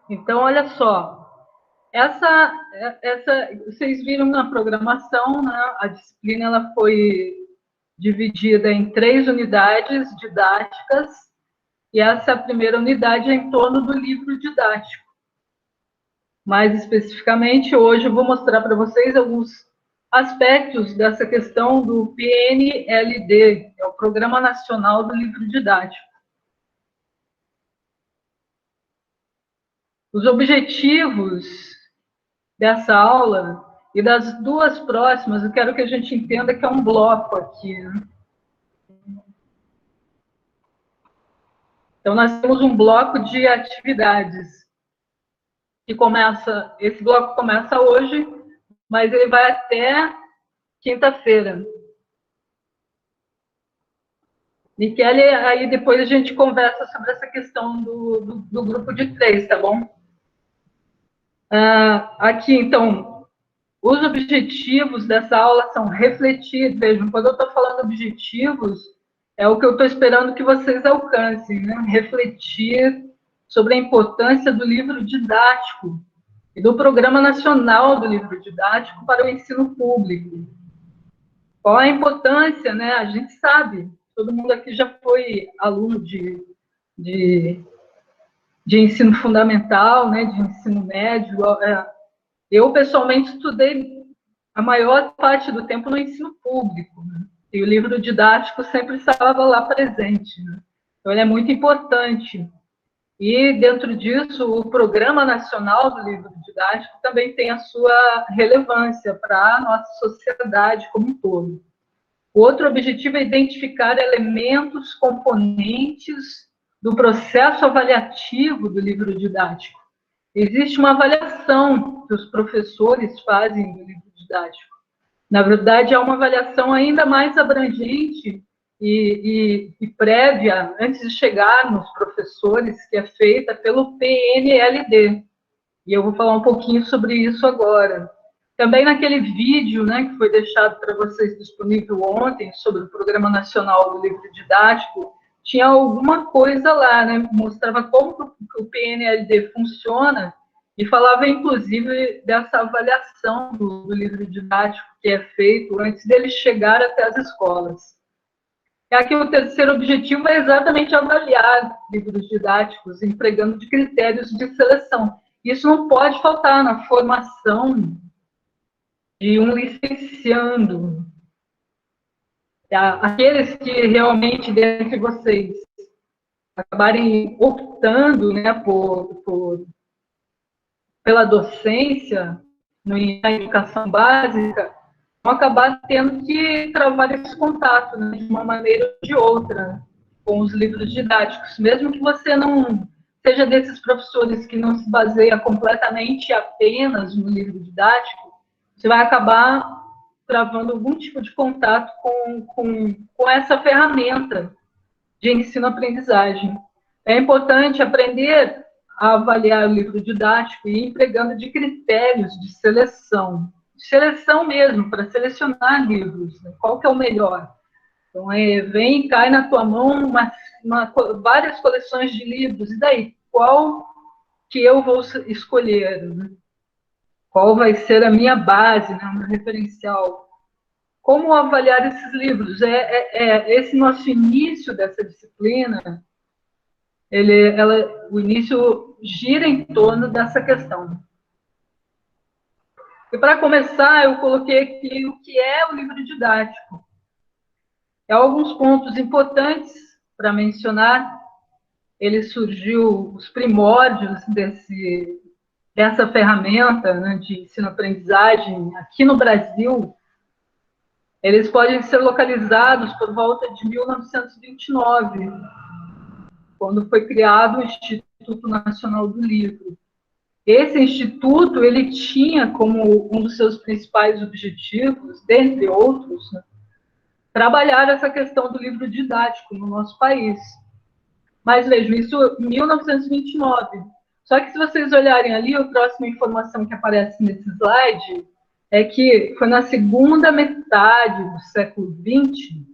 Então, olha só, vocês viram na programação, né? A disciplina ela foi dividida em 3 unidades didáticas, e essa primeira unidade é em torno do livro didático. Mais especificamente, hoje eu vou mostrar para vocês alguns aspectos dessa questão do PNLD, é o Programa Nacional do Livro Didático. Os objetivos dessa aula e das 2 próximas, eu quero que a gente entenda que é um bloco aqui, né? Então, nós temos um bloco de atividades que começa, esse bloco começa hoje, mas ele vai até quinta-feira. Michele, aí depois a gente conversa sobre essa questão do grupo de 3, tá bom? Aqui, então, os objetivos dessa aula são refletir, vejam, quando eu estou falando objetivos, é o que eu estou esperando que vocês alcancem, né? Refletir sobre a importância do livro didático e do Programa Nacional do Livro Didático para o ensino público. Qual a importância, né? A gente sabe, todo mundo aqui já foi aluno de ensino fundamental, né? De ensino médio. Eu, pessoalmente, estudei a maior parte do tempo no ensino público, né? E o livro didático sempre estava lá presente, né? Então, ele é muito importante. E, dentro disso, o Programa Nacional do Livro Didático também tem a sua relevância para a nossa sociedade como um todo. O outro objetivo é identificar elementos, componentes do processo avaliativo do livro didático. Existe uma avaliação que os professores fazem do livro didático. Na verdade, é uma avaliação ainda mais abrangente e prévia, antes de chegar nos professores, que é feita pelo PNLD. E eu vou falar um pouquinho sobre isso agora. Também naquele vídeo, né, que foi deixado para vocês disponível ontem, sobre o Programa Nacional do Livro Didático, tinha alguma coisa lá, né, mostrava como o PNLD funciona e falava, inclusive, dessa avaliação do livro didático que é feito antes dele chegar até as escolas. E aqui o terceiro objetivo é exatamente avaliar livros didáticos, empregando de critérios de seleção. Isso não pode faltar na formação de um licenciando. Aqueles que realmente, dentre vocês, acabarem optando, né, pela docência, na educação básica, vão acabar tendo que travar esse contato, né, de uma maneira ou de outra, com os livros didáticos. Mesmo que você não seja desses professores que não se baseia completamente apenas no livro didático, você vai acabar travando algum tipo de contato com essa ferramenta de ensino-aprendizagem. É importante aprender a avaliar o livro didático e ir empregando de critérios de seleção mesmo, para selecionar livros, né? Qual que é o melhor. Então, vem e cai na tua mão várias coleções de livros, e daí? Qual que eu vou escolher? Né? Qual vai ser a minha base, né, o meu referencial? Como avaliar esses livros? Esse nosso início dessa disciplina, o início gira em torno dessa questão. E para começar, eu coloquei aqui o que é o livro didático. Há alguns pontos importantes para mencionar. Ele surgiu, os primórdios dessa ferramenta, né, de ensino-aprendizagem aqui no Brasil, eles podem ser localizados por volta de 1929, quando foi criado o Instituto Nacional do Livro. Esse instituto, ele tinha como um dos seus principais objetivos, dentre outros, né, trabalhar essa questão do livro didático no nosso país. Mas vejam, isso em 1929. Só que se vocês olharem ali, a próxima informação que aparece nesse slide é que foi na segunda metade do século XX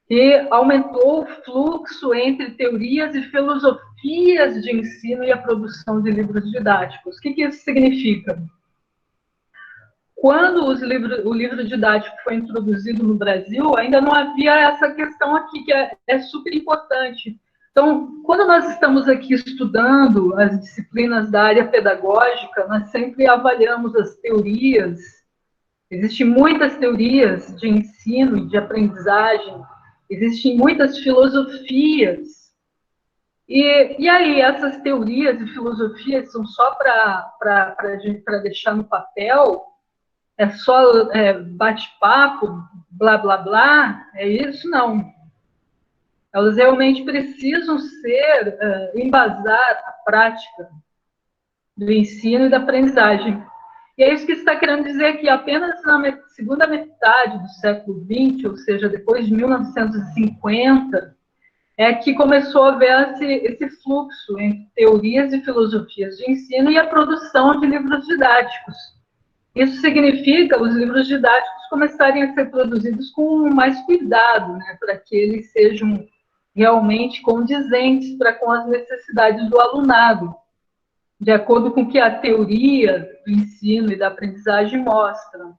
que aumentou o fluxo entre teorias e filosofia filosofias de ensino e a produção de livros didáticos. O que isso significa? Quando o livro didático foi introduzido no Brasil, ainda não havia essa questão aqui, que é super importante. Então, quando nós estamos aqui estudando as disciplinas da área pedagógica, nós sempre avaliamos as teorias. Existem muitas teorias de ensino e de aprendizagem, existem muitas filosofias. E aí, essas teorias e filosofias são só para deixar no papel? É só bate-papo, blá, blá, blá? É isso? Não. Elas realmente precisam ser, embasar a prática do ensino e da aprendizagem. E é isso que está querendo dizer que apenas na segunda metade do século XX, ou seja, depois de 1950, é que começou a haver esse fluxo entre teorias e filosofias de ensino e a produção de livros didáticos. Isso significa os livros didáticos começarem a ser produzidos com mais cuidado, né, para que eles sejam realmente condizentes com as necessidades do alunado, de acordo com o que a teoria do ensino e da aprendizagem mostra.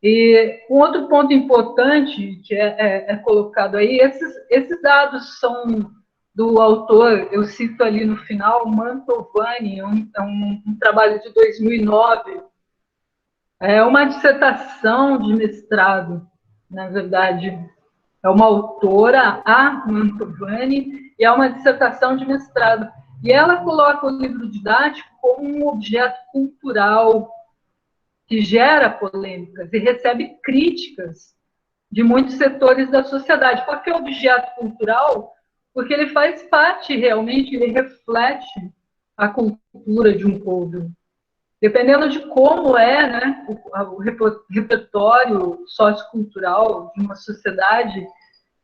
E um outro ponto importante que é colocado aí, esses dados são do autor, eu cito ali no final, Mantovani, um trabalho de 2009, é uma dissertação de mestrado, na verdade. É uma autora, a Mantovani, e é uma dissertação de mestrado. E ela coloca o livro didático como um objeto cultural que gera polêmicas e recebe críticas de muitos setores da sociedade. Por que objeto cultural? Porque ele faz parte, realmente, ele reflete a cultura de um povo. Dependendo de como né, o repertório sociocultural de uma sociedade,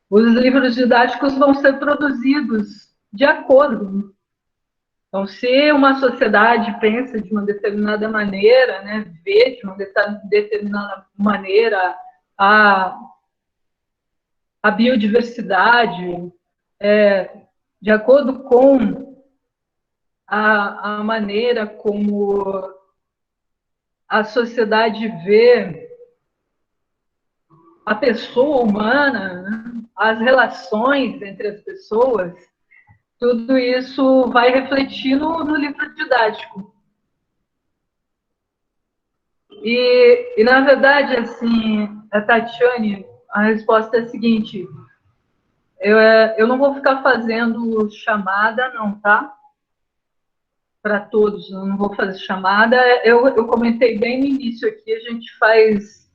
os livros didáticos vão ser produzidos de acordo. Então, se uma sociedade pensa de uma determinada maneira, né, vê de uma determinada maneira a biodiversidade, de acordo com a maneira como a sociedade vê a pessoa humana, né, as relações entre as pessoas, tudo isso vai refletir no livro didático. E, na verdade, assim, a Tatiane, a resposta é a seguinte: eu não vou ficar fazendo chamada, não, tá? Para todos, eu não vou fazer chamada. Eu comentei bem no início aqui, a gente faz.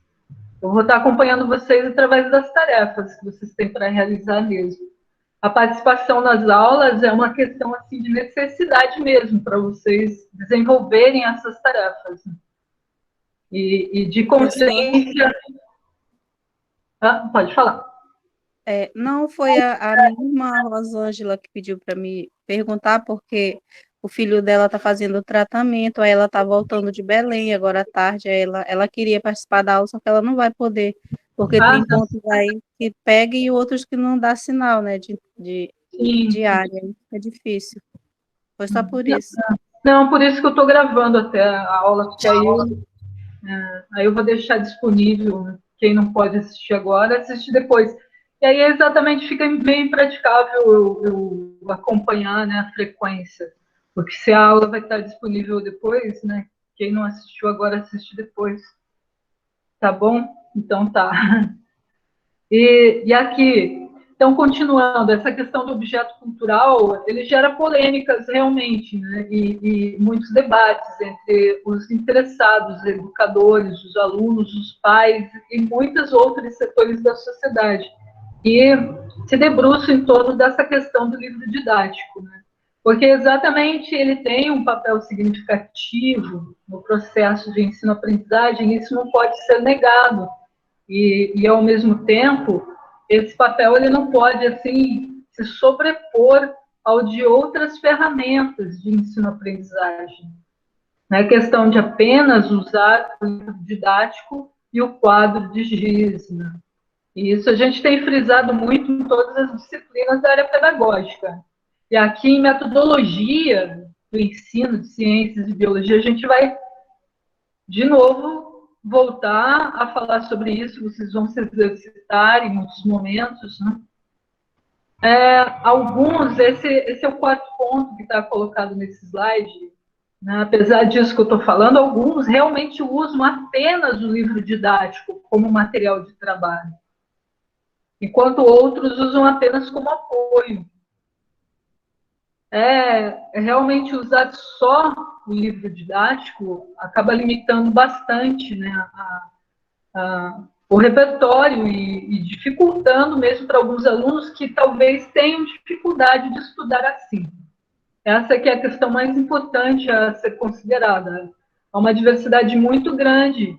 Eu vou estar acompanhando vocês através das tarefas que vocês têm para realizar mesmo. A participação nas aulas é uma questão assim, de necessidade mesmo, para vocês desenvolverem essas tarefas. E de consciência. Ah, pode falar. Não, foi a minha irmã Rosângela que pediu para me perguntar, porque o filho dela está fazendo tratamento, aí ela está voltando de Belém agora à tarde, aí ela queria participar da aula, só que ela não vai poder, porque tem pontos aí que pega e outros que não dá sinal, né, de área, é difícil. Foi só por isso. Não, por isso que eu estou gravando até a aula, porque aí eu vou deixar disponível, quem não pode assistir agora, assistir depois. E aí exatamente fica bem impraticável eu acompanhar, né, a frequência, porque se a aula vai estar disponível depois, né, quem não assistiu agora assiste depois. Tá bom? Então tá. E aqui, então, continuando, essa questão do objeto cultural, ele gera polêmicas realmente, né? E muitos debates entre os interessados, os educadores, os alunos, os pais e muitos outros setores da sociedade. E se debruçam em torno dessa questão do livro didático, né? Porque exatamente ele tem um papel significativo no processo de ensino-aprendizagem, e isso não pode ser negado. E ao mesmo tempo, esse papel ele não pode assim se sobrepor ao de outras ferramentas de ensino-aprendizagem. Não é questão de apenas usar o livro didático e o quadro de giz, né? E isso a gente tem frisado muito em todas as disciplinas da área pedagógica. E aqui em metodologia do ensino de ciências e biologia, a gente vai, de novo, voltar a falar sobre isso, vocês vão se exercitar em muitos momentos, né? Alguns, esse é o quarto ponto que está colocado nesse slide, né? Apesar disso que eu estou falando, alguns realmente usam apenas o livro didático como material de trabalho, enquanto outros usam apenas como apoio. Realmente usar só o livro didático acaba limitando bastante, né, o repertório e dificultando mesmo para alguns alunos que talvez tenham dificuldade de estudar assim. Essa que é a questão mais importante a ser considerada. Há uma diversidade muito grande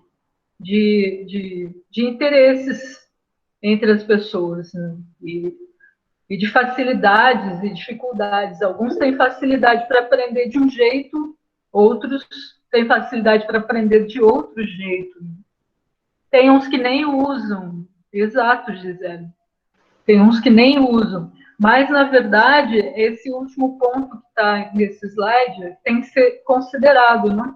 de interesses entre as pessoas, né? E de facilidades e dificuldades. Alguns têm facilidade para aprender de um jeito, outros têm facilidade para aprender de outro jeito. Tem uns que nem usam. Exato, Gisele. Tem uns que nem usam. Mas, na verdade, esse último ponto que está nesse slide tem que ser considerado, né?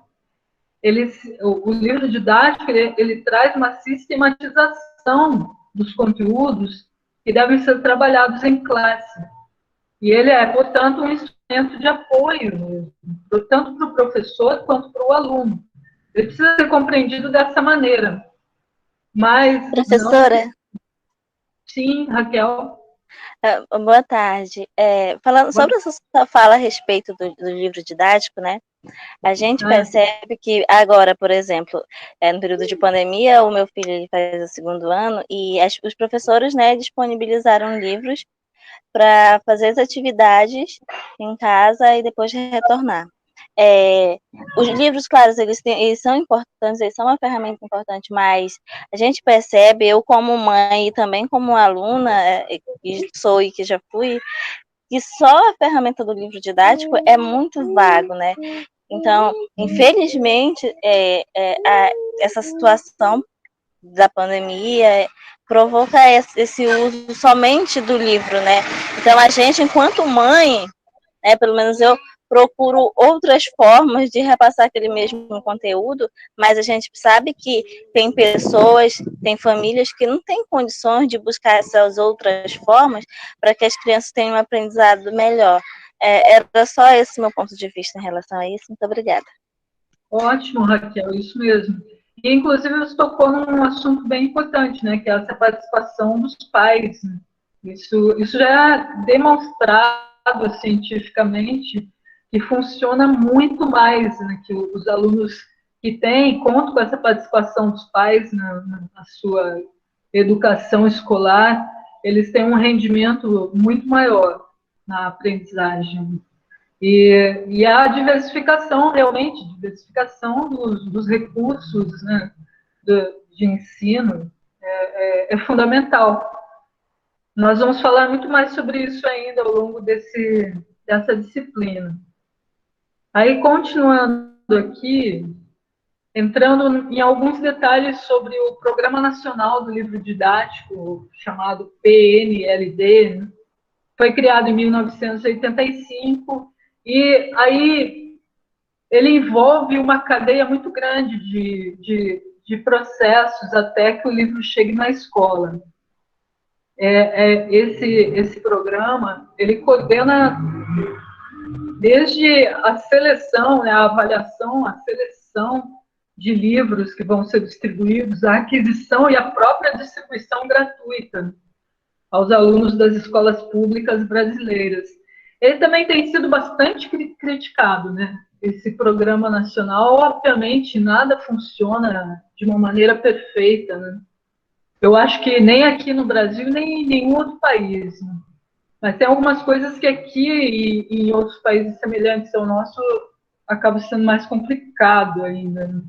O livro didático, ele traz uma sistematização dos conteúdos que devem ser trabalhados em classe. E ele é, portanto, um instrumento de apoio mesmo, tanto para o professor quanto para o aluno. Ele precisa ser compreendido dessa maneira. Mas não... Professora? Sim, Raquel. Boa tarde. Falando sobre a sua fala a respeito do livro didático, né? A gente percebe que agora, por exemplo, no período de pandemia, o meu filho ele faz o 2º ano e os professores, né, disponibilizaram livros para fazer as atividades em casa e depois retornar. Os livros, claro, eles são importantes, eles são uma ferramenta importante, mas a gente percebe, eu como mãe e também como aluna, que sou e que já fui, que só a ferramenta do livro didático é muito vago, né? Então, infelizmente, essa situação da pandemia provoca esse uso somente do livro, né? Então, a gente, enquanto mãe, pelo menos eu procuro outras formas de repassar aquele mesmo conteúdo, mas a gente sabe que tem pessoas, tem famílias que não têm condições de buscar essas outras formas para que as crianças tenham um aprendizado melhor. Era só esse meu ponto de vista em relação a isso. Muito obrigada. Ótimo, Raquel, isso mesmo. E, inclusive, você tocou num assunto bem importante, né, que é essa participação dos pais. Né? Isso já é demonstrado cientificamente que funciona muito mais, né, que os alunos que contam com essa participação dos pais na sua educação escolar, eles têm um rendimento muito maior na aprendizagem. E a diversificação, realmente, diversificação dos recursos, né, de ensino é fundamental. Nós vamos falar muito mais sobre isso ainda ao longo dessa disciplina. Aí, continuando aqui, entrando em alguns detalhes sobre o Programa Nacional do Livro Didático, chamado PNLD, né? Foi criado em 1985, e aí ele envolve uma cadeia muito grande de processos até que o livro chegue na escola. Esse programa, ele coordena desde a seleção, né, a avaliação, a seleção de livros que vão ser distribuídos, a aquisição e a própria distribuição gratuita aos alunos das escolas públicas brasileiras. Ele também tem sido bastante criticado, né? Esse programa nacional, obviamente, nada funciona de uma maneira perfeita, né? Eu acho que nem aqui no Brasil, nem em nenhum outro país. Né? Mas tem algumas coisas que aqui e em outros países semelhantes ao nosso acaba sendo mais complicado ainda. Né?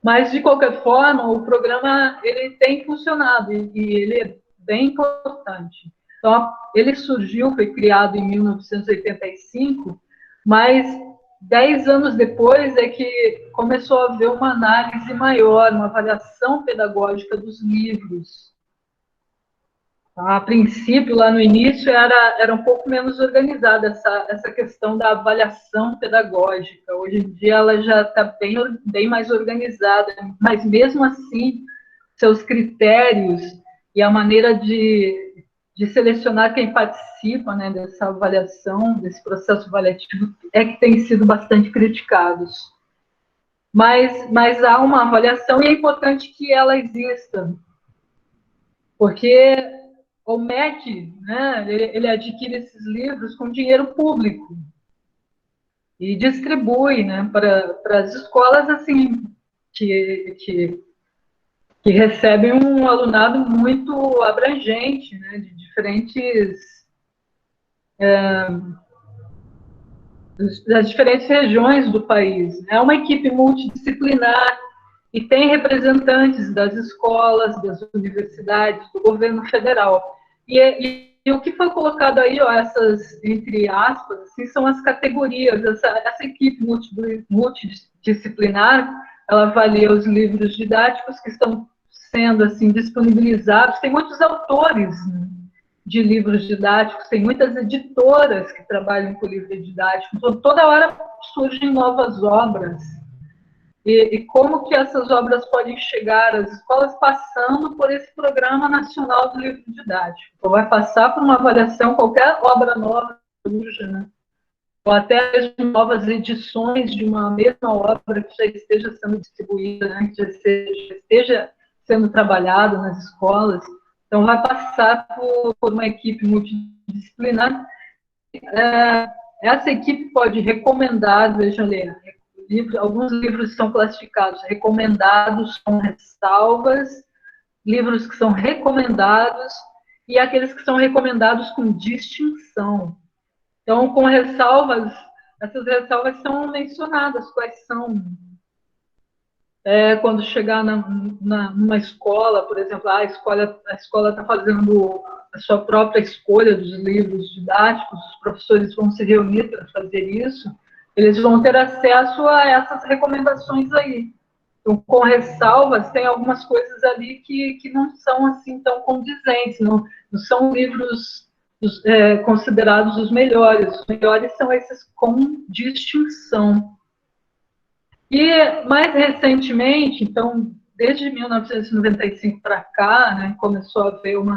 Mas, de qualquer forma, o programa ele tem funcionado e ele é bem importante. Então, ele surgiu, foi criado em 1985, mas 10 anos depois é que começou a haver uma análise maior, uma avaliação pedagógica dos livros. A princípio, lá no início, era um pouco menos organizada essa questão da avaliação pedagógica. Hoje em dia, ela já está bem mais organizada, mas mesmo assim, seus critérios e a maneira de selecionar quem participa, né, dessa avaliação, desse processo avaliativo, é que tem sido bastante criticados. Mas há uma avaliação e é importante que ela exista, porque o MEC, né, ele adquire esses livros com dinheiro público e distribui, né, para as escolas assim que recebem um alunado muito abrangente, né, de das diferentes regiões do país. É uma equipe multidisciplinar e tem representantes das escolas, das universidades, do governo federal. E o que foi colocado aí, ó, essas, entre aspas, assim, são as categorias. Essa equipe multidisciplinar, ela avalia os livros didáticos que estão sendo assim disponibilizados. Tem muitos autores, né, de livros didáticos, tem muitas editoras que trabalham com livro didático, então toda hora surgem novas obras. E como que essas obras podem chegar às escolas? Passando por esse Programa Nacional do Livro Didático. Então, vai passar por uma avaliação, qualquer obra nova, né? Ou até novas edições de uma mesma obra que já esteja sendo distribuída, né? Que já esteja sendo trabalhada nas escolas. Então, vai passar por uma equipe multidisciplinar. Essa equipe pode recomendar, veja, ler, alguns livros são classificados recomendados com ressalvas, livros que são recomendados e aqueles que são recomendados com distinção. Então, com ressalvas, essas ressalvas são mencionadas, quais são. Quando chegar numa escola, por exemplo, a escola está fazendo a sua própria escolha dos livros didáticos, os professores vão se reunir para fazer isso, eles vão ter acesso a essas recomendações aí. Então, com ressalvas, tem algumas coisas ali que não são assim tão condizentes, não são livros considerados os melhores. Os melhores são esses com distinção. E, mais recentemente, então, desde 1995 para cá, né, começou a haver um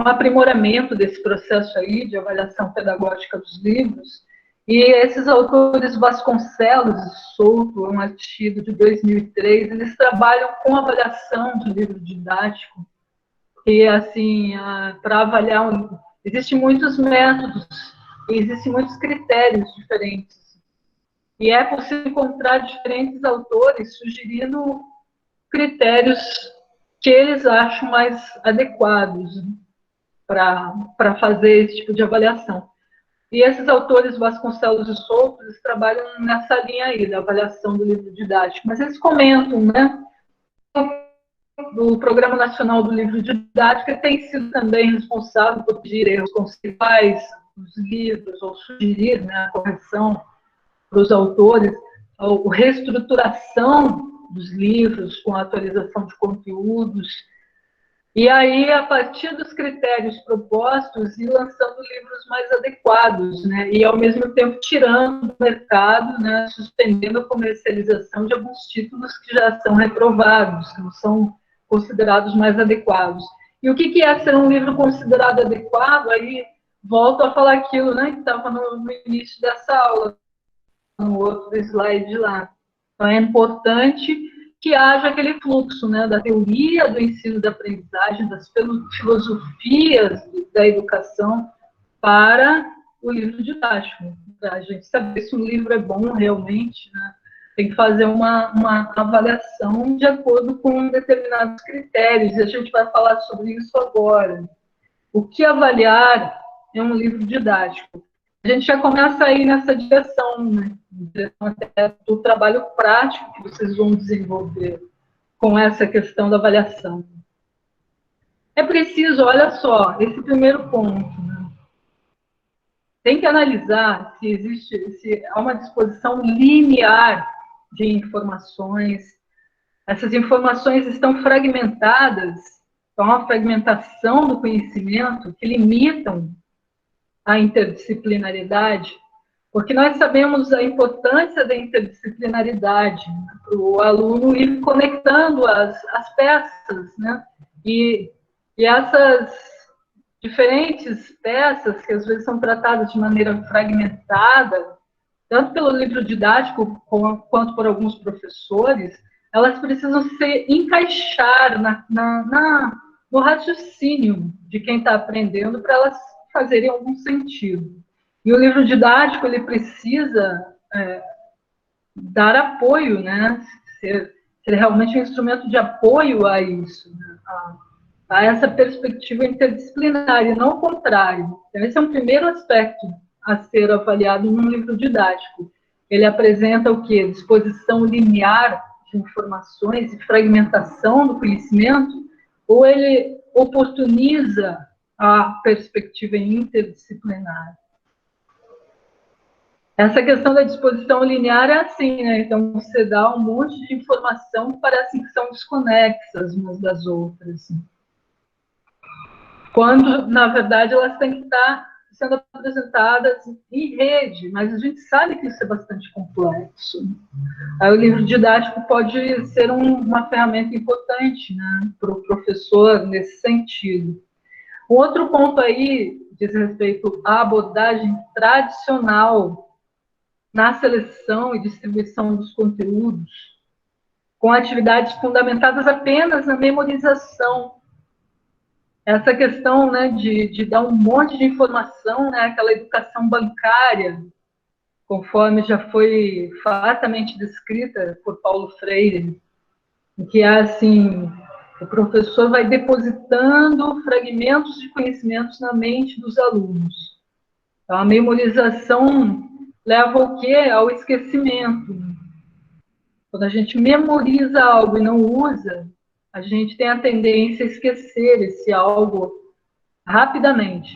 aprimoramento desse processo aí de avaliação pedagógica dos livros, e esses autores Vasconcelos e Souto, um artigo de 2003, eles trabalham com avaliação de livro didático, e, assim, para avaliar, existem muitos métodos, existem muitos critérios diferentes, e é possível encontrar diferentes autores sugerindo critérios que eles acham mais adequados, né, para fazer esse tipo de avaliação. E esses autores, Vasconcelos e Souto, eles trabalham nessa linha aí, da avaliação do livro didático. Mas eles comentam, né, o Programa Nacional do Livro Didático tem sido também responsável por pedir erros conceituais dos livros, ou sugerir, né, a correção para os autores, a reestruturação dos livros com a atualização de conteúdos, e aí, a partir dos critérios propostos, ir lançando livros mais adequados, né? E, ao mesmo tempo, tirando do mercado, né, suspendendo a comercialização de alguns títulos que já são reprovados, que não são considerados mais adequados. E o que é ser um livro considerado adequado? Aí, volto a falar aquilo, né, que estava no início dessa aula, no outro slide lá. Então, é importante que haja aquele fluxo, né, da teoria do ensino da aprendizagem, das filosofias da educação para o livro didático. Para a gente saber se o livro é bom realmente, né, tem que fazer uma avaliação de acordo com determinados critérios, e a gente vai falar sobre isso agora. O que avaliar é um livro didático? A gente já começa aí nessa direção, né? Direção até do trabalho prático que vocês vão desenvolver com essa questão da avaliação. É preciso, olha só, esse primeiro ponto, né? Tem que analisar se há uma disposição linear de informações. Essas informações estão fragmentadas Então, uma fragmentação do conhecimento que limitam a interdisciplinaridade, porque nós sabemos a importância da interdisciplinaridade para o aluno ir conectando as peças, né? E essas diferentes peças, que às vezes são tratadas de maneira fragmentada, tanto pelo livro didático quanto por alguns professores, elas precisam se encaixar no raciocínio de quem está aprendendo para elas fazerem algum sentido. E o livro didático, ele precisa dar apoio, né? Ser realmente um instrumento de apoio a isso, né? A essa perspectiva interdisciplinar, e não o contrário. Então, esse é um primeiro aspecto a ser avaliado num livro didático. Ele apresenta o quê? Disposição linear de informações e fragmentação do conhecimento, ou ele oportuniza a perspectiva interdisciplinar? Essa questão da disposição linear é assim, né? Então, você dá um monte de informação que parecem que são desconexas umas das outras. Quando, na verdade, elas têm que estar sendo apresentadas em rede, mas a gente sabe que isso é bastante complexo. Aí o livro didático pode ser uma ferramenta importante, né, para o professor nesse sentido. Um outro ponto aí diz respeito à abordagem tradicional na seleção e distribuição dos conteúdos, com atividades fundamentadas apenas na memorização. Essa questão, né, de dar um monte de informação, né, aquela educação bancária, conforme já foi fartamente descrita por Paulo Freire, em que é assim, o professor vai depositando fragmentos de conhecimentos na mente dos alunos. Então, a memorização leva o quê? Ao esquecimento. Quando a gente memoriza algo e não usa, a gente tem a tendência a esquecer esse algo rapidamente.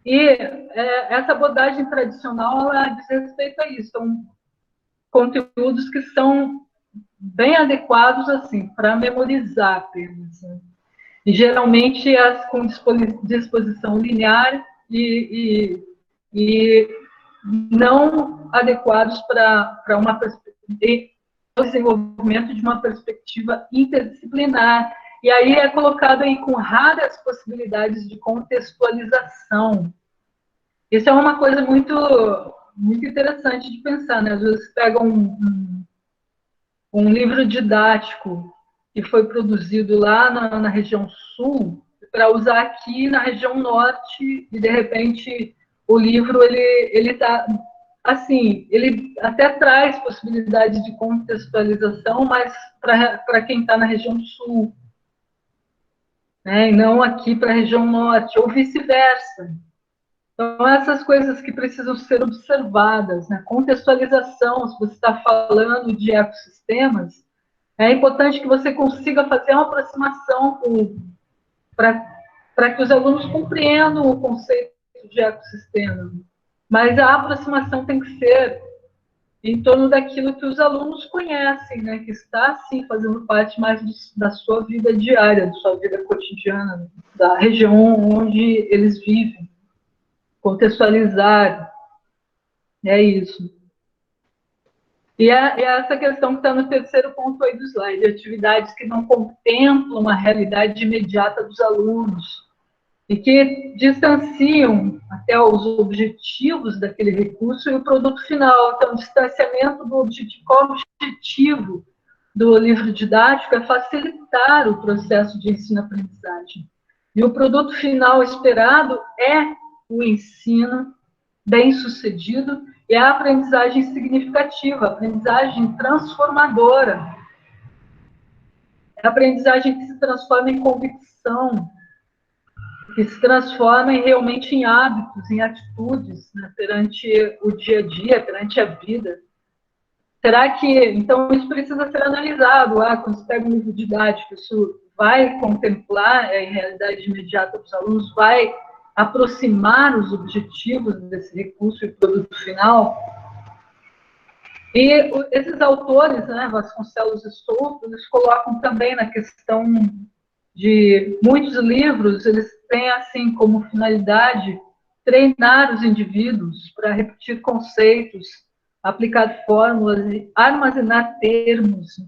E essa abordagem tradicional, ela diz respeito a isso. São conteúdos que são bem adequados assim para memorizar apenas. Né? E geralmente com disposição linear e não adequados para o desenvolvimento de uma perspectiva interdisciplinar. E aí é colocado aí com raras possibilidades de contextualização. Isso é uma coisa muito, muito interessante de pensar, né? Às vezes pega um livro didático que foi produzido lá na região sul para usar aqui na região norte e, de repente, o livro, ele tá assim, ele até traz possibilidades de contextualização, mas para quem está na região sul, né, e não aqui para a região norte, ou vice-versa. Então, essas coisas que precisam ser observadas, né? Contextualização, se você está falando de ecossistemas, é importante que você consiga fazer uma aproximação para que os alunos compreendam o conceito de ecossistema. Mas a aproximação tem que ser em torno daquilo que os alunos conhecem, né? Que está, sim, fazendo parte mais da sua vida diária, da sua vida cotidiana, da região onde eles vivem. Contextualizar, é isso. E é essa questão que está no terceiro ponto aí do slide, atividades que não contemplam a realidade imediata dos alunos e que distanciam até os objetivos daquele recurso e o produto final. Então, o distanciamento do objetivo. Qual o objetivo do livro didático? É facilitar o processo de ensino-aprendizagem. E o produto final esperado é o ensino bem-sucedido e a aprendizagem significativa, a aprendizagem transformadora. É a aprendizagem que se transforma em convicção, que se transforma realmente em hábitos, em atitudes, né, perante o dia a dia, perante a vida. Será que, então, isso precisa ser analisado? Quando se pega um livro didático, isso vai contemplar a realidade imediata dos alunos, vai aproximar os objetivos desse recurso e produto final? E esses autores, né, Vasconcelos e Souto, eles colocam também na questão de muitos livros, eles têm assim como finalidade treinar os indivíduos para repetir conceitos, aplicar fórmulas e armazenar termos.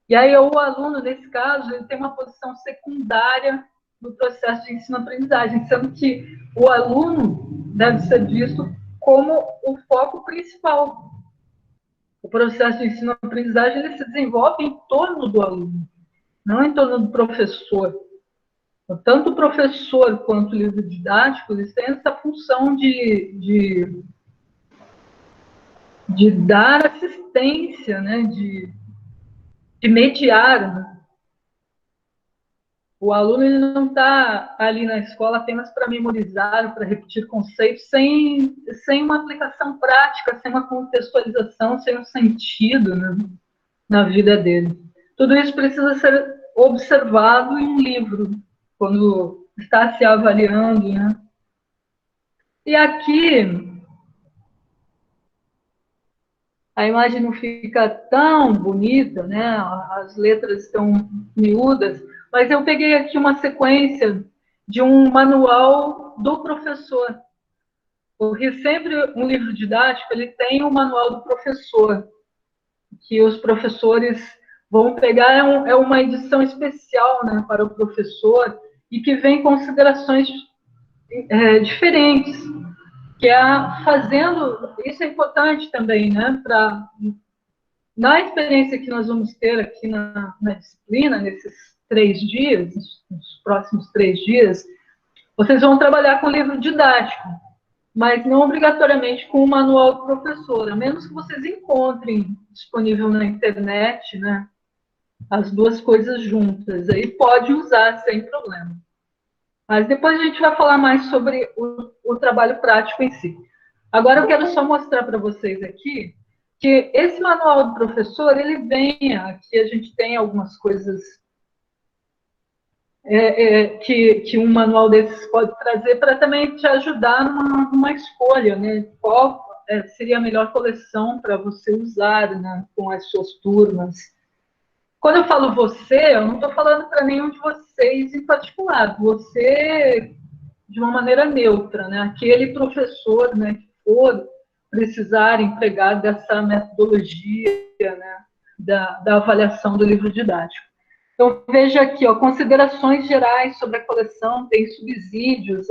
E aí o aluno, nesse caso, ele tem uma posição secundária no processo de ensino-aprendizagem, sendo que o aluno deve ser visto como o foco principal. O processo de ensino-aprendizagem ele se desenvolve em torno do aluno, não em torno do professor. Tanto o professor quanto o livro didático, eles têm essa função de dar assistência, né? de mediar. Né? O aluno ele não está ali na escola apenas para memorizar, para repetir conceitos, sem uma aplicação prática, sem uma contextualização, sem um sentido, né, na vida dele. Tudo isso precisa ser observado em um livro, quando está se avaliando. Né? E aqui, a imagem não fica tão bonita, né? As letras estão miúdas, mas eu peguei aqui uma sequência de um manual do professor. Porque sempre um livro didático ele tem um manual do professor, que os professores vão pegar, é uma edição especial, né, para o professor, e que vem considerações diferentes, que é fazendo, isso é importante também, né, na experiência que nós vamos ter aqui na disciplina, nesses 3 dias, nos próximos 3 dias, vocês vão trabalhar com livro didático, mas não obrigatoriamente com o manual do professor, a menos que vocês encontrem disponível na internet, né, as duas coisas juntas. Aí pode usar sem problema. Mas depois a gente vai falar mais sobre o trabalho prático em si. Agora eu quero só mostrar para vocês aqui que esse manual do professor, ele vem, aqui a gente tem algumas coisas que um manual desses pode trazer para também te ajudar numa escolha, né? Qual seria a melhor coleção para você usar, né, com as suas turmas. Quando eu falo você, eu não estou falando para nenhum de vocês em particular, você de uma maneira neutra, né? Aquele professor, né, que for precisar empregar dessa metodologia, né, da avaliação do livro didático. Então, veja aqui, ó, considerações gerais sobre a coleção, tem subsídios.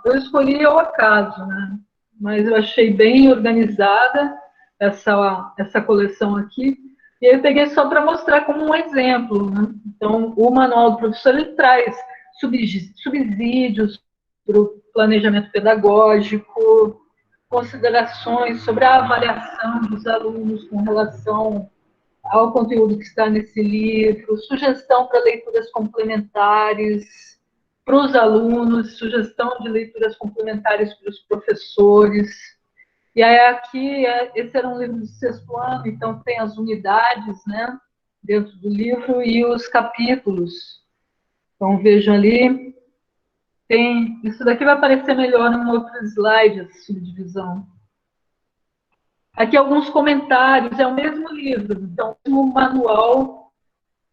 Eu escolhi ao acaso, né? Mas eu achei bem organizada essa coleção aqui. E eu peguei só para mostrar como um exemplo. Né? Então, o manual do professor ele traz subsídios para o planejamento pedagógico, considerações sobre a avaliação dos alunos com relação ao conteúdo que está nesse livro, sugestão para leituras complementares para os alunos, sugestão de leituras complementares para os professores. E aí aqui, esse era um livro do 6º ano, então tem as unidades, né, dentro do livro e os capítulos. Então vejam ali, isso daqui vai aparecer melhor em um outro slide, essa subdivisão. Aqui alguns comentários, é o mesmo livro, então, o mesmo manual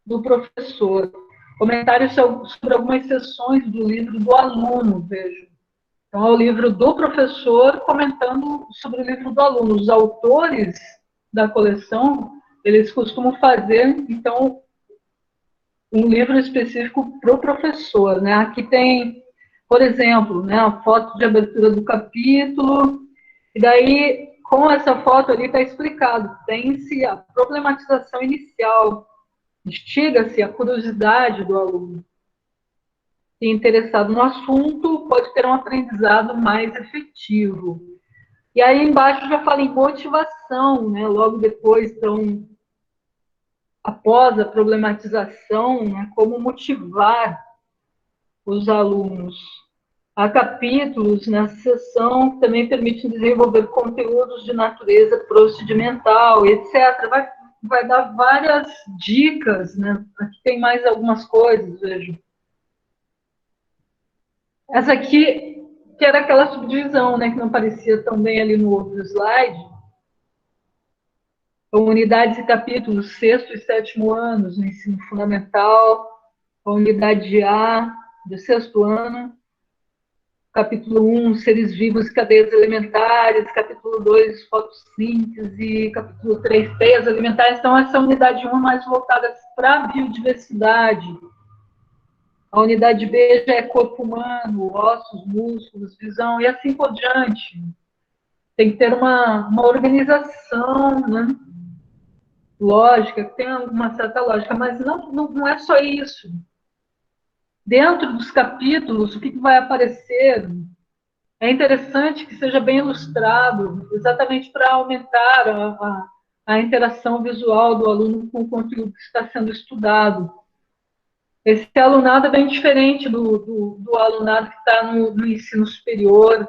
do professor. Comentários sobre algumas seções do livro do aluno, vejo. Então, é o livro do professor comentando sobre o livro do aluno. Os autores da coleção, eles costumam fazer, então, um livro específico para o professor. Né? Aqui tem, por exemplo, né, a foto de abertura do capítulo, e daí, com essa foto ali está explicado, tem-se a problematização inicial, instiga-se a curiosidade do aluno. E interessado no assunto pode ter um aprendizado mais efetivo. E aí embaixo já fala em motivação, né? Logo depois, então, após a problematização, né? Como motivar os alunos. Há capítulos nessa seção que também permitem desenvolver conteúdos de natureza procedimental, etc. Vai dar várias dicas, né? Aqui tem mais algumas coisas, vejo. Essa aqui, que era aquela subdivisão, né, que não aparecia tão bem ali no outro slide. Então, unidades e capítulos, 6º e 7º anos no ensino fundamental. a unidade A do 6º ano, capítulo 1, seres vivos e cadeias elementares, capítulo 2, fotossíntese, capítulo 3, teias alimentares. Então, essa unidade 1 é mais voltada para a biodiversidade. A unidade B já é corpo humano, ossos, músculos, visão, e assim por diante. Tem que ter uma organização, né? Lógica, que tem uma certa lógica, mas não é só isso. Dentro dos capítulos, o que vai aparecer é interessante que seja bem ilustrado, exatamente para aumentar a interação visual do aluno com o conteúdo que está sendo estudado. Esse alunado é bem diferente do alunado que está no ensino superior,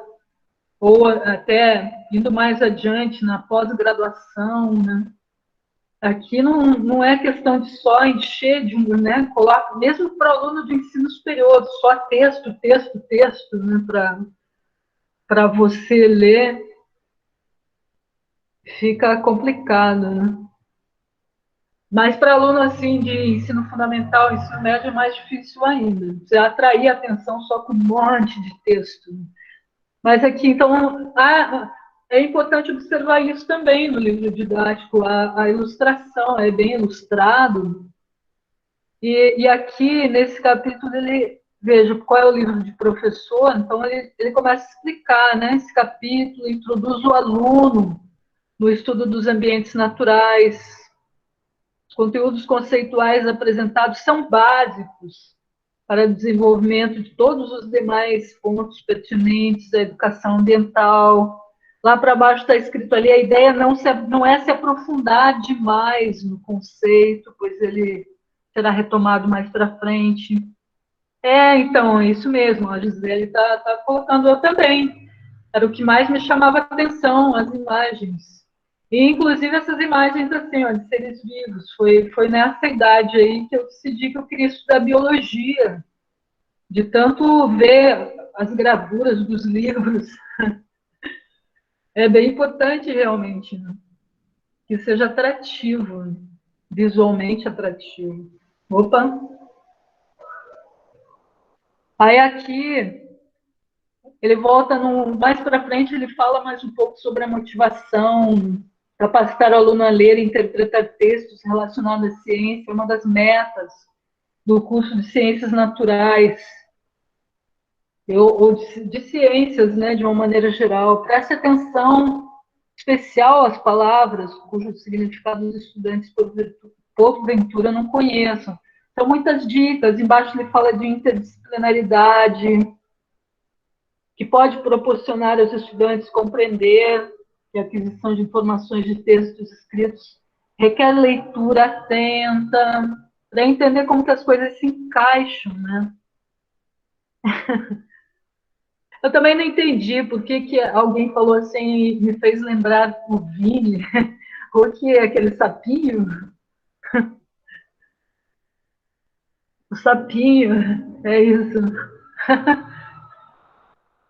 ou até indo mais adiante na pós-graduação, né? Aqui não é questão de só encher de né? Coloca, mesmo para o aluno de ensino superior, só texto, né? Para você ler, fica complicado, né? Mas para aluno assim de ensino fundamental, ensino médio é mais difícil ainda. Você atrair a atenção só com um monte de texto. Mas aqui, então, é importante observar isso também no livro didático. A ilustração é bem ilustrado. E aqui, nesse capítulo, veja qual é o livro de professor, então ele começa a explicar, né? Esse capítulo introduz o aluno no estudo dos ambientes naturais. Os conteúdos conceituais apresentados são básicos para o desenvolvimento de todos os demais pontos pertinentes à educação ambiental. Lá para baixo está escrito ali, a ideia não é se aprofundar demais no conceito, pois ele será retomado mais para frente. Então, é isso mesmo, a Gisele está colocando, eu também. Era o que mais me chamava a atenção, as imagens. E, inclusive, essas imagens, assim, ó, de seres vivos. Foi nessa idade aí que eu decidi que eu queria estudar biologia, de tanto ver as gravuras dos livros. É bem importante, realmente, né? Que seja atrativo, visualmente atrativo. Opa! Aí aqui, ele volta mais para frente, ele fala mais um pouco sobre a motivação, capacitar o aluno a ler e interpretar textos relacionados à ciência, uma das metas do curso de Ciências Naturais, ou de ciências, né, de uma maneira geral. Preste atenção especial às palavras, cujo significado os estudantes, porventura, não conheçam. São muitas dicas. Embaixo ele fala de interdisciplinaridade, que pode proporcionar aos estudantes compreender que a aquisição de informações de textos escritos requer leitura atenta, para entender como que as coisas se encaixam, né? Eu também não entendi por que alguém falou assim, me fez lembrar o Vini, o que é aquele sapinho? O sapinho, é isso.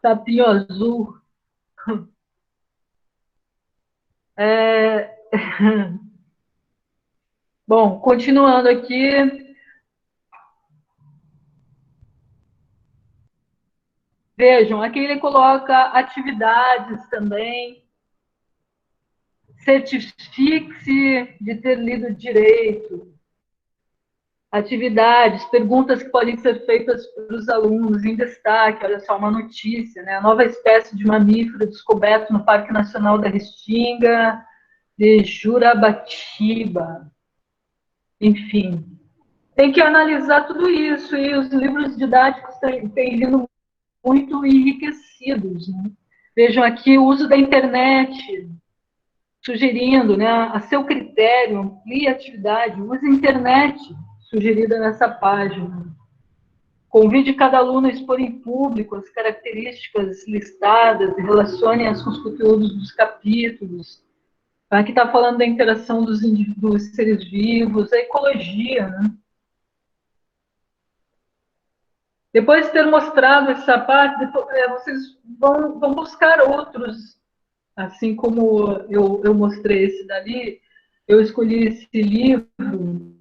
Sapinho azul. Bom, continuando aqui. Vejam, aqui ele coloca atividades também. Certifique-se de ter lido direito. Atividades, perguntas que podem ser feitas para os alunos em destaque. Olha só, uma notícia, né? A nova espécie de mamífero descoberto no Parque Nacional da Restinga de Jurabatiba. Enfim, tem que analisar tudo isso, e os livros didáticos têm vindo muito enriquecidos, né? Vejam aqui o uso da internet, sugerindo, né, a seu critério, amplie a atividade, use a internet, sugerida nessa página. Convide cada aluno a expor em público as características listadas e relacione-as com os conteúdos dos capítulos. Aqui está falando da interação dos seres vivos, a ecologia, né? Depois de ter mostrado essa parte, vocês vão buscar outros, assim como eu mostrei esse dali. Eu escolhi esse livro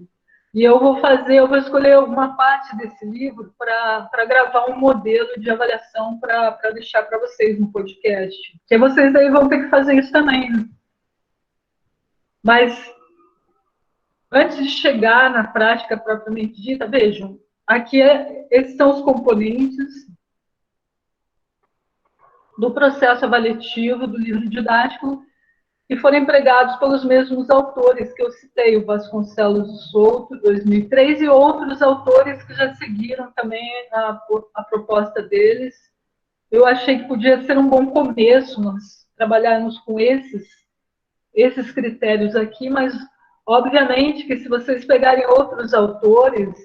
E eu vou escolher alguma parte desse livro para gravar um modelo de avaliação para deixar para vocês no podcast. Porque vocês aí vão ter que fazer isso também, né? Mas antes de chegar na prática propriamente dita, vejam, aqui esses são os componentes do processo avaliativo do livro didático que foram empregados pelos mesmos autores que eu citei, o Vasconcelos do Souto, 2003, e outros autores que já seguiram também a proposta deles. Eu achei que podia ser um bom começo nós trabalharmos com esses critérios aqui, mas, obviamente, que se vocês pegarem outros autores,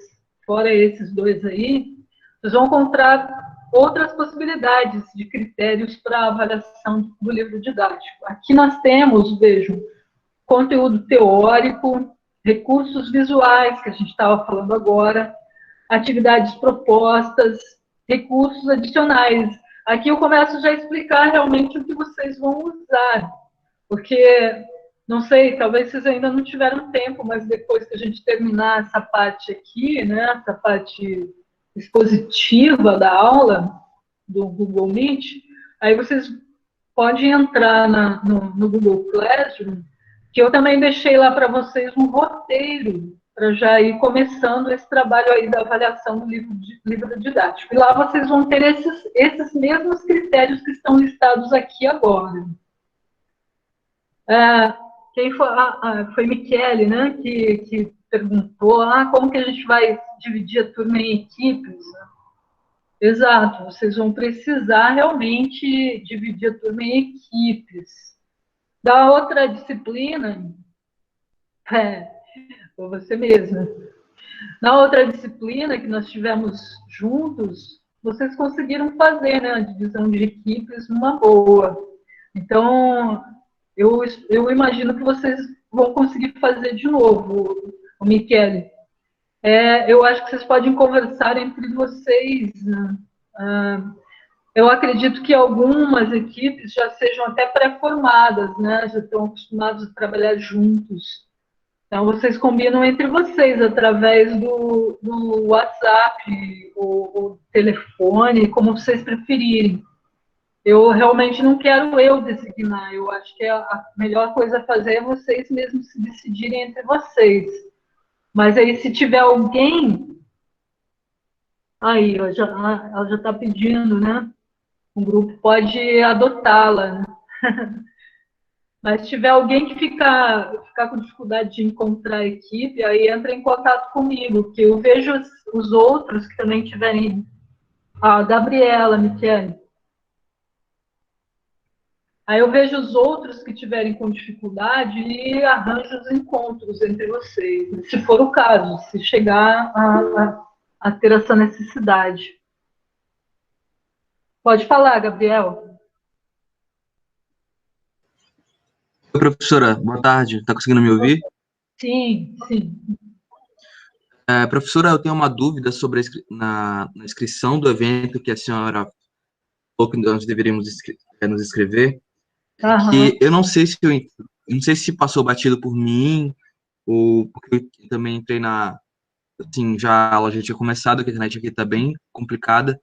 fora esses dois aí, vocês vão encontrar outras possibilidades de critérios para avaliação do livro didático. Aqui nós temos, vejam, conteúdo teórico, recursos visuais, que a gente estava falando agora, atividades propostas, recursos adicionais. Aqui eu começo já a explicar realmente o que vocês vão usar, porque, não sei, talvez vocês ainda não tiveram tempo, mas depois que a gente terminar essa parte aqui, né, essa parte expositiva da aula do Google Meet, aí vocês podem entrar no Google Classroom, que eu também deixei lá para vocês um roteiro para já ir começando esse trabalho aí da avaliação do livro didático. E lá vocês vão ter esses mesmos critérios que estão listados aqui agora. Quem foi Michele, né, que perguntou como que a gente vai dividir a turma em equipes. Exato, vocês vão precisar realmente dividir a turma em equipes. Da outra disciplina, foi você mesma. Na outra disciplina que nós tivemos juntos, vocês conseguiram fazer, né, a divisão de equipes numa boa. Então, eu imagino que vocês vão conseguir fazer de novo, o Michele. Eu acho que vocês podem conversar entre vocês, né? Eu acredito que algumas equipes já sejam até pré-formadas, né? Já estão acostumados a trabalhar juntos. Então, vocês combinam entre vocês, através do WhatsApp, ou telefone, como vocês preferirem. Eu realmente não quero eu designar, eu acho que a melhor coisa a fazer é vocês mesmos se decidirem entre vocês. Mas aí, se tiver alguém... Aí, ela já está pedindo, né? O grupo pode adotá-la, né? Mas se tiver alguém que ficar com dificuldade de encontrar a equipe, aí entra em contato comigo, que eu vejo os outros que também tiverem... A Gabriela, Michele. Aí eu vejo os outros que tiverem com dificuldade e arranjo os encontros entre vocês, se for o caso, se chegar a ter essa necessidade. Pode falar, Gabriel. Oi, professora, boa tarde. Está conseguindo me ouvir? Sim, sim. Professora, eu tenho uma dúvida sobre na inscrição do evento que a senhora falou que nós deveríamos nos inscrever. Que eu não sei se passou batido por mim, ou porque eu também entrei assim, já a aula já tinha começado, que a internet aqui está bem complicada,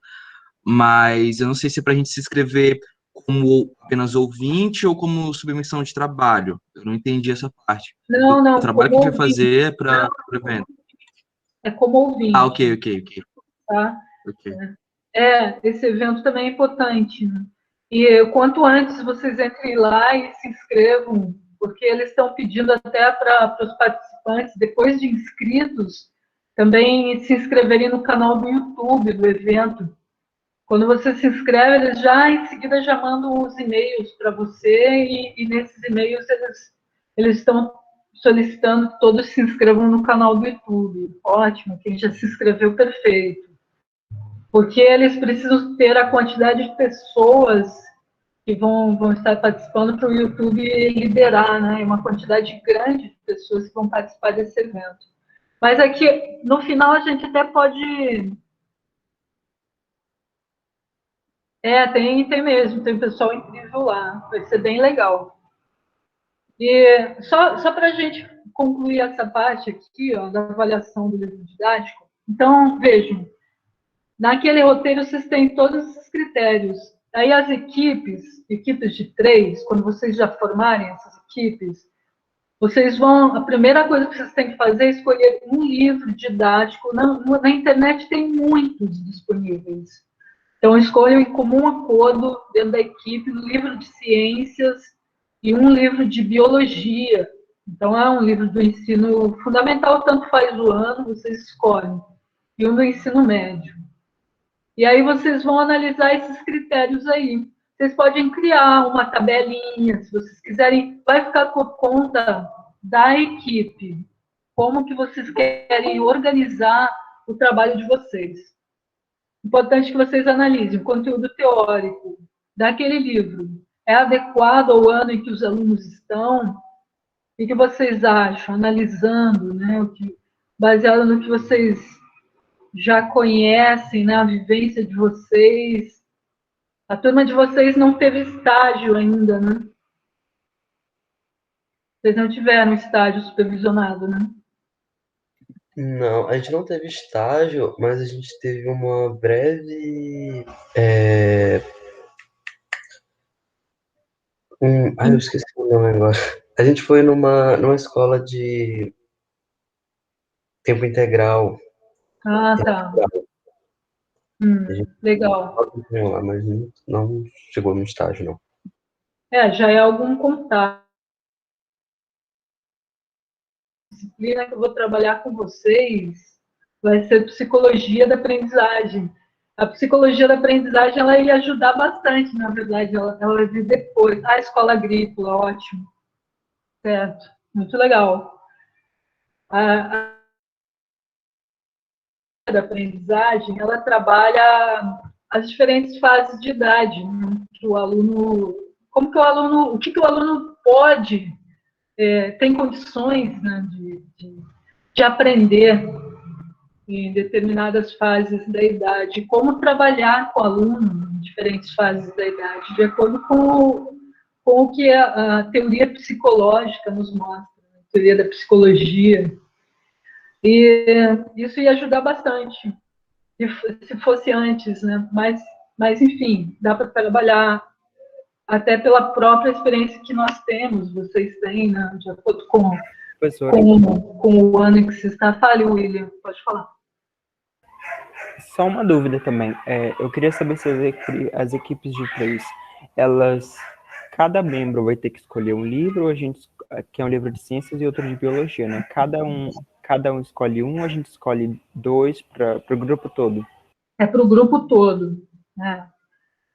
mas eu não sei se é para a gente se inscrever como apenas ouvinte ou como submissão de trabalho. Eu não entendi essa parte. Não, o trabalho que a gente vai fazer é para o evento. É como ouvinte. Ok. Tá? Ok. Esse evento também é importante, né? E quanto antes vocês entrem lá e se inscrevam, porque eles estão pedindo até para os participantes, depois de inscritos, também se inscreverem no canal do YouTube do evento. Quando você se inscreve, eles já em seguida já mandam os e-mails para você e nesses e-mails eles estão solicitando que todos se inscrevam no canal do YouTube. Ótimo, quem já se inscreveu, perfeito. Porque eles precisam ter a quantidade de pessoas que vão estar participando para o YouTube liderar, né? Uma quantidade grande de pessoas que vão participar desse evento. Mas aqui, no final, a gente até pode... tem mesmo, tem pessoal incrível lá, vai ser bem legal. E só para a gente concluir essa parte aqui, ó, da avaliação do livro didático. Então, vejam, naquele roteiro vocês têm todos esses critérios. Aí as equipes de 3, quando vocês já formarem essas equipes, vocês vão, a primeira coisa que vocês têm que fazer é escolher um livro didático. Na internet tem muitos disponíveis. Então, escolham em comum acordo, dentro da equipe, um livro de ciências e um livro de biologia. Então, é um livro do ensino fundamental, tanto faz o ano, vocês escolhem. E um do ensino médio. E aí, vocês vão analisar esses critérios aí. Vocês podem criar uma tabelinha, se vocês quiserem, vai ficar por conta da equipe. Como que vocês querem organizar o trabalho de vocês. Importante que vocês analisem o conteúdo teórico daquele livro. É adequado ao ano em que os alunos estão? O que vocês acham? Analisando, né, baseado no que vocês já conhecem, na vivência de vocês. A turma de vocês não teve estágio ainda, né? Vocês não tiveram estágio supervisionado, né? Não, a gente não teve estágio, mas a gente teve uma breve. Eu esqueci o nome agora. A gente foi numa escola de tempo integral. Ah, tá. Legal. Lá, mas não chegou no estágio, não. Já é algum contato. A disciplina que eu vou trabalhar com vocês vai ser psicologia da aprendizagem. A psicologia da aprendizagem, ela ia ajudar bastante, na verdade, ela vai vir depois. A escola agrícola, ótimo. Certo, muito legal. A da aprendizagem, ela trabalha as diferentes fases de idade, né? Que o aluno, o que o aluno pode, tem condições, né, de aprender em determinadas fases da idade, como trabalhar com o aluno em diferentes fases da idade, de acordo com o que a teoria psicológica nos mostra, a teoria da psicologia. E isso ia ajudar bastante, se fosse antes, né? Mas enfim, dá para trabalhar até pela própria experiência que nós temos, vocês têm, né? De acordo com o ano em que se está. Fale, William, pode falar. Só uma dúvida também. Eu queria saber se as equipes de 3, cada membro vai ter que escolher um livro, ou que é um livro de ciências e outro de biologia, né? Cada um escolhe um, ou a gente escolhe 2 para o grupo todo? É para o grupo todo, né?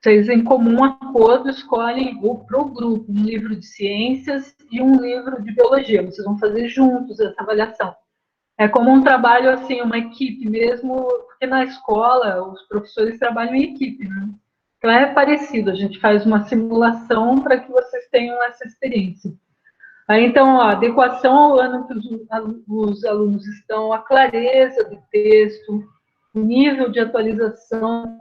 Vocês, em comum acordo, escolhem para o grupo um livro de ciências e um livro de biologia. Vocês vão fazer juntos essa avaliação. É como um trabalho, assim, uma equipe mesmo, porque na escola os professores trabalham em equipe, né? Então é parecido, a gente faz uma simulação para que vocês tenham essa experiência. Aí, então, a adequação ao ano que os alunos estão, a clareza do texto, o nível de atualização,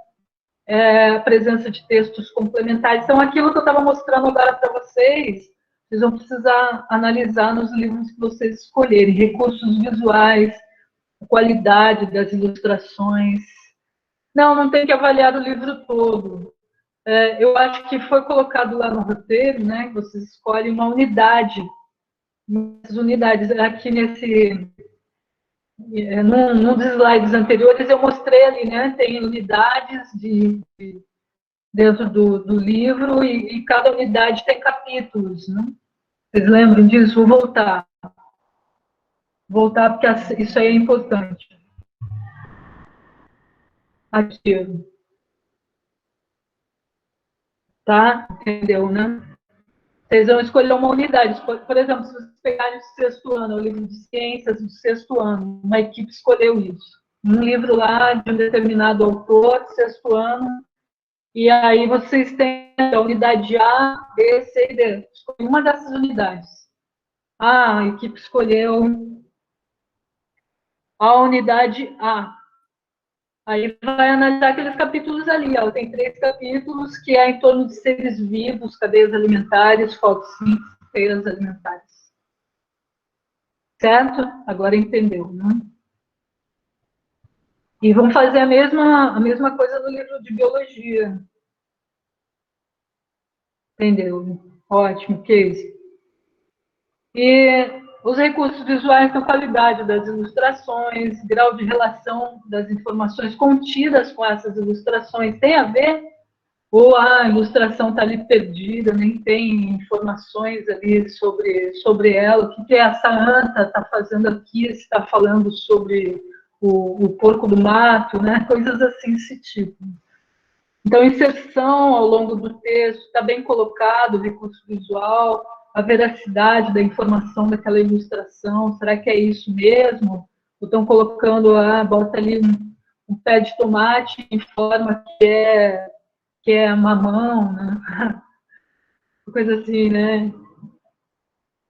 a presença de textos complementares. Então, aquilo que eu estava mostrando agora para vocês, vocês vão precisar analisar nos livros que vocês escolherem. Recursos visuais, a qualidade das ilustrações. Não tem que avaliar o livro todo. Eu acho que foi colocado lá no roteiro, né? Que vocês escolhem uma unidade. As unidades, aqui num dos slides anteriores, eu mostrei ali, né? Tem unidades dentro do livro e cada unidade tem capítulos, né? Vocês lembram disso? Vou voltar. Voltar, porque isso aí é importante. Aqui. Tá? Entendeu, né? Vocês vão escolher uma unidade. Por exemplo, se vocês pegarem o 6º ano, o livro de ciências do 6º ano, uma equipe escolheu isso. Um livro lá de um determinado autor, 6º ano, e aí vocês têm a unidade A, B, C e D. Escolhe uma dessas unidades. A equipe escolheu a unidade A. Aí vai analisar aqueles capítulos ali. Ó. Tem 3 capítulos que é em torno de seres vivos, cadeias alimentares, fotossíntese, cadeias alimentares. Certo? Agora entendeu, né? E vamos fazer a mesma coisa no livro de biologia. Entendeu? Ótimo, Casey. E os recursos visuais são qualidade das ilustrações, grau de relação das informações contidas com essas ilustrações. Tem a ver? Ou a ilustração está ali perdida, nem tem informações ali sobre ela, o que essa anta está fazendo aqui, se está falando sobre o porco do mato, né? Coisas assim desse tipo. Então, inserção ao longo do texto, está bem colocado o recurso visual, a veracidade da informação daquela ilustração, será que é isso mesmo? Ou estão colocando, bota ali um pé de tomate em forma que é mamão, né? Coisa assim, né?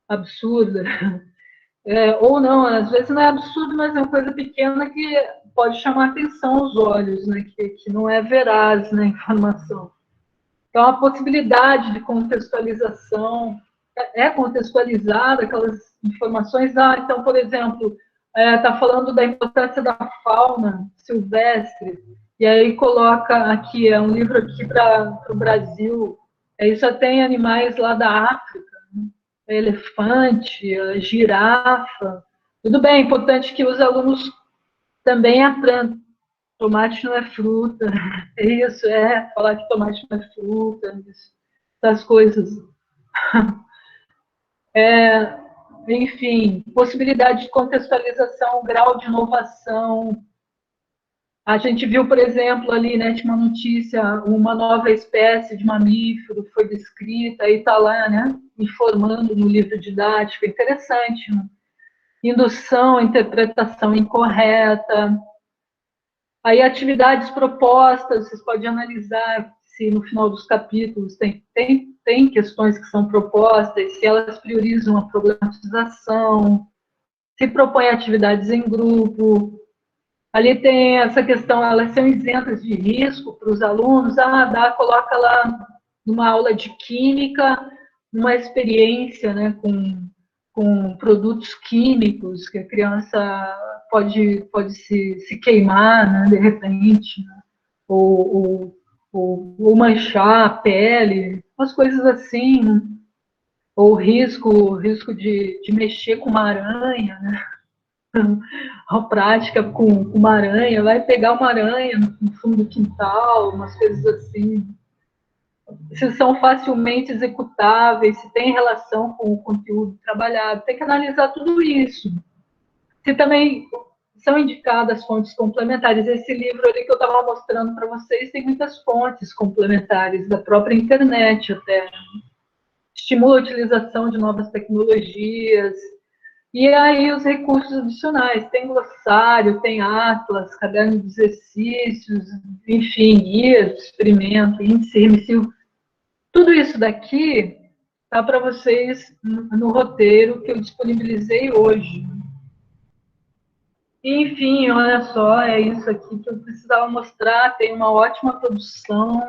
Absurda. Ou não, às vezes não é absurdo, mas é uma coisa pequena que pode chamar atenção aos olhos, né? Que não é veraz na informação. Então, a possibilidade de contextualização é contextualizada, aquelas informações. Então, por exemplo, está falando da importância da fauna silvestre, e aí coloca aqui, é um livro aqui para o Brasil, aí só tem animais lá da África, né? Elefante, girafa. Tudo bem, é importante que os alunos também aprendam. Tomate não é fruta, isso, falar que tomate não é fruta, essas coisas. Enfim, possibilidade de contextualização, grau de inovação. A gente viu, por exemplo, ali, né, tinha uma notícia, uma nova espécie de mamífero foi descrita, e está lá, né, informando no livro didático, interessante, né? Indução, interpretação incorreta. Aí, atividades propostas, vocês podem analisar se no final dos capítulos tem questões que são propostas, se elas priorizam a problematização, se propõem atividades em grupo. Ali tem essa questão, elas são isentas de risco para os alunos. Coloca lá numa aula de química, uma experiência, né, com produtos químicos, que a criança pode se queimar, né, de repente, né, ou manchar a pele, umas coisas assim, né? Ou risco de mexer com uma aranha, né? A prática com uma aranha, vai pegar uma aranha no fundo do quintal, umas coisas assim. Se são facilmente executáveis, se tem relação com o conteúdo trabalhado, tem que analisar tudo isso. Se também são indicadas fontes complementares. Esse livro ali que eu estava mostrando para vocês tem muitas fontes complementares, da própria internet até. Estimula a utilização de novas tecnologias. E aí os recursos adicionais, tem glossário, tem atlas, caderno de exercícios, enfim, guias de experimento, índice remissivo. Tudo isso daqui está para vocês no roteiro que eu disponibilizei hoje. Enfim, olha só, é isso aqui que eu precisava mostrar. Tem uma ótima produção,